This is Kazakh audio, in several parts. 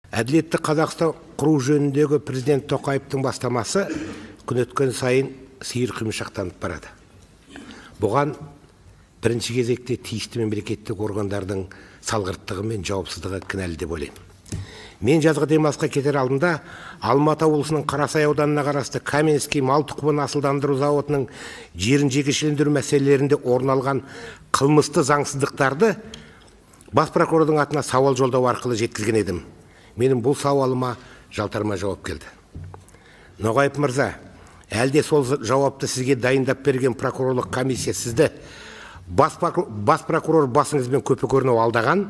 Әділетті Қазақстан құру жөніндегі президент Тоқаевтың бастамасы күн өткен сайын сиыр құймышақтанып барады. Бұған бірінші кезекте тиісті мемлекеттік органдардың салғырттығы мен жауапсыздығы кінәлі деп ойлаймын. Мен жазғы демалысқа кетер алдында Алматы облысының Қарасай ауданына қарасты Каменский мал тұқымын асылдандыру зауытының жерін жекешелендіру мәселелерінде орын алған қылмысты заңсыздықтарды бас прокурордың атына сауал жолдау арқылы жеткізген едім. Менің бұл сауалыма жалтарма жауап келді. Ноғаев мырза, әлде сол жауапты сізге дайындап берген прокурорлық комиссия сізді бас прокурор басыңызбен көпе көрінеу алдаған,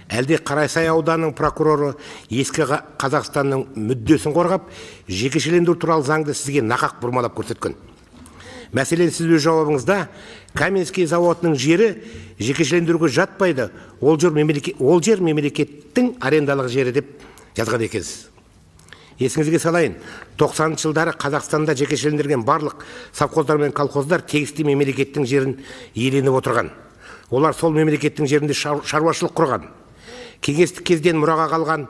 әлде Қарасай ауданының прокуроры ескі Қазақстанның мүддесін қорғап, жекешелендіру туралы заңды сізге нақақ бұрмалап көрсеткен. Мәселен, сіз өз жауабыңызда Каменский зауытының жері жекешелендіруге жатпайды, ол жер мемлекеттің арендалық жері деп жазған екенсіз. Есіңізге салайын, 90 жылдары Қазақстанда жекешелендірген барлық совхоздар мен колхоздар тегісті мемлекеттің жерін иеленіп отырған. Олар сол мемлекеттің жерінде шаруашылық құрған. Кеңестік кезден мұраға қалған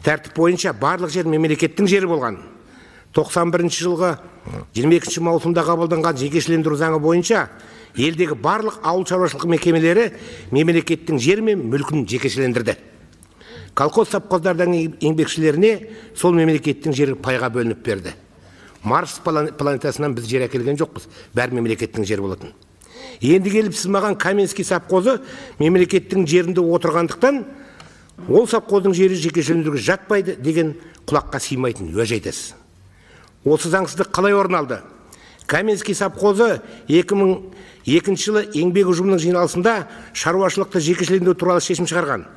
тәртіп бойынша барлық жер мемлекеттің жері болған. 91 жылғы 22 маусымда қабылданған жекешелендіру заңы бойынша елдегі барлық ауыл шаруашылық мекемелері мемлекеттің жері мен мүлкін жекешелендірді. Колхоз совхоздардың еңбекшілеріне сол мемлекеттің жері пайға бөлініп берді. Марс планетасынан біз жер әкелген жоқпыз, бәрі мемлекеттің жері болатын. Енді келіп сіз маған Каменский совхозы мемлекеттің жерінде отырғандықтан ол совхоздың жері жекешелендіруге жатпайды деген құлаққа сыймайтын уәж айтасыз. Осы заңсыздық қалай орын алды? Каменский совхозы 2002 жылы еңбек ұжымының жиналысында шаруашылықты жекешелендіру туралы шешім шығарған.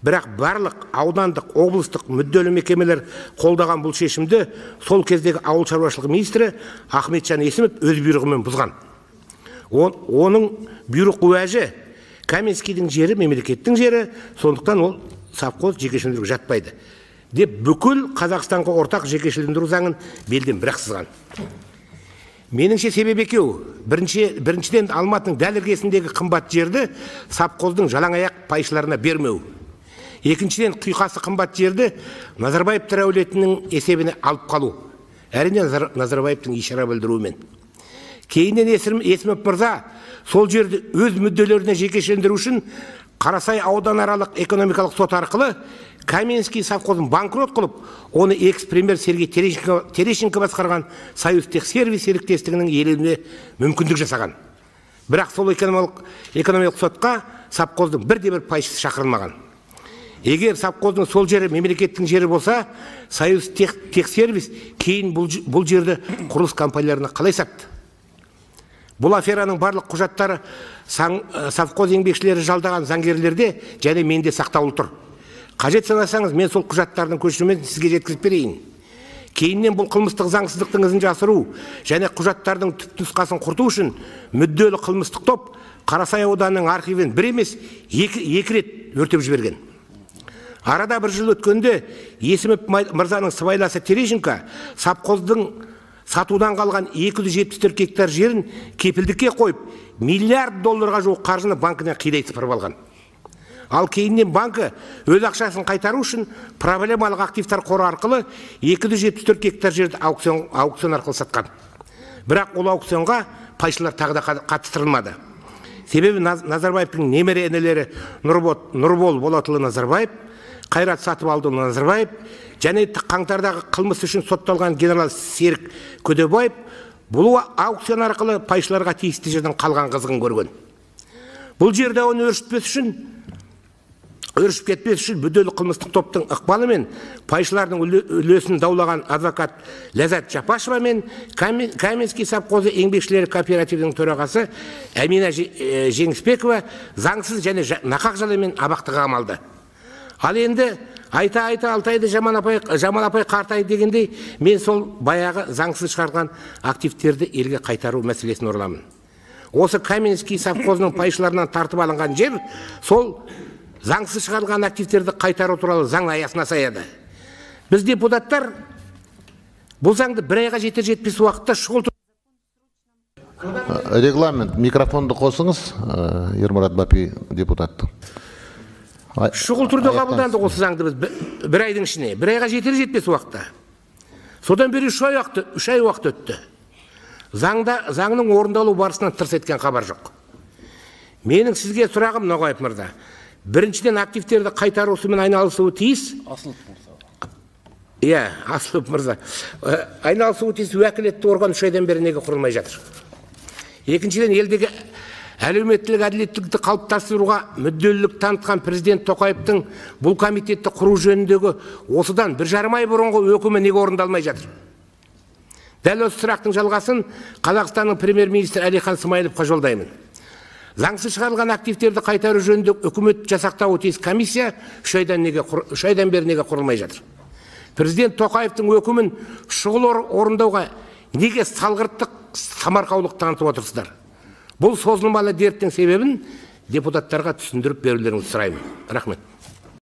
Бірақ барлық аудандық, облыстық мүдделі мекемелер қолдаған бұл шешімді сол кездегі ауыл шаруашылығы министрі Ахметжан Есімов өз бұйрығымен бұзған. Оның бұйрық уәжі Каменскийдің жері мемлекеттің жері, сондықтан ол совхоз жекешелендіруге жатпайды деп бүкіл Қазақстанға ортақ жекешелендіру заңын белден бір-ақ сызған. Меніңше себеп екеу. Біріншіден Алматының дәл іргесіндегі қымбат жерді совхоздың жалаңаяқ пайшыларына бермеу. Екіншіден құйқасы қымбат жерді Назарбаевтар әулетінің есебіне алып қалу. Әрине Назарбаевтың ишара білдіруімен. Кейіннен Есімов мырза сол жерді өз мүдделеріне жекешелендіру үшін Қарасай ауданаралық экономикалық сот арқылы Каменский совхозын банкрот қылып, оны экс-премьер Сергей Терещенко басқарған Союзтехсервис серіктестігінің иеленуіне мүмкіндік жасаған. Бірақ сол экономикалық сотқа совхоздың бірде-бір пайшысы шақырылмаған. Егер совхоздың сол жері мемлекеттің жері болса, Союзтехсервис кейін бұл жерді құрылыс компанияларына қалай сатты? Бұл афераның барлық құжаттары совхоз еңбекшілері жалдаған заңгерлерде және менде сақтаулы тұр. Қажет санасаңыз, мен сол құжаттардың көшірмесін сізге жеткізіп берейін. Кейіннен бұл қылмыстық заңсыздықтың ізін жасыру және құжаттардың түпнұсқасын құрту үшін мүдделі қылмыстық топ Қарасай ауданының архивін бір емес, екі рет өртеп жіберген. Арада бір жыл өткенде Есімов мырзаның сыбайласы Терещенко совхоздың сатудан қалған 274 гектар жерін кепілдікке қойып, миллиард долларға жуық қаржыны банкіне қидай сыпырып алған. Ал кейіннен банкі өз ақшасын қайтару үшін проблемалық активтар қоры арқылы 274 гектар жерді аукцион арқылы сатқан. Бірақ ол аукционға пайшылар тағы да қатыстырылмады. Себебі Назарбаевтың немере інілері Нұрбол Болатұлы Назарбаев, Қайрат Сатыбалдыұлы Назарбаев және қаңтардағы қылмыс үшін сотталған генерал Серік Көдебаев бұл аукцион арқылы пайшыларға тиісті жердің қалған қызығын көрген. Бұл жерде оны өршіп кетпес үшін мүдделі қылмыстық топтың ықпалымен пайшылардың үлесін даулаған адвокат Ләззат Жапашева мен Каменский совхозы еңбекшілері кооперативінің төрағасы Әмина Жеңіспекова заңсыз және нақақ жаламен абақтыға қамалды. Ал енді айта Алтайды жаман апай қартай дегендей, мен сол баяғы заңсыз шығарған активтерді елге қайтару мәселесін ұрламын. Осы Каменский совхозының пайшыларынан тартып алынған жер сол заңсыз шығарылған активтерді қайтару туралы заң аясына саяды. Біз депутаттар бұл заңды бір айға жетер-жетпес уақытта шұғыл Регламент, микрофонды қосыңыз, Ермұрат Бапи депутатты. шұғыл түрде қабылданды осы заңды біз бір айдың ішіне, бір айға жетер жетпес уақытта. Содан бері 3 ай уақыт өтті. Заңның орындалу барысынан тырс еткен хабар жоқ. Менің сізге сұрағым Ноғаев мырза. Біріншіден активтерді қайтару ісімен айналысуы тиіс. Асылов мырза. Айналысуы тиіс уәкілетті орган 3 айдан бері неге құрылмай жатыр. Екіншіден елдегі әлеуметтік әділеттілікті қалыптастыруға мүдделілік танытқан президент Тоқаевтың бұл комитетті құру жөніндегі осыдан 1,5 ай бұрынғы өкімі неге орындалмай жатыр. Дәл осы сұрақтың жалғасын Қазақстанның премьер-министрі Әлихан Смайыловқа жолдаймын. Заңсыз шығарылған активтерді қайтару жөнінде үкімет жасақтауы тиіс комиссия 3 айдан бері неге құрылмай жатыр. Президент Тоқаевтың өкімін шұғыл орындауға неге салғырттық, самарқаулық танытып отырсыздар? Бұл созылмалы дерттің себебін депутаттарға түсіндіріп берулеріңізді сұраймын. Рахмет.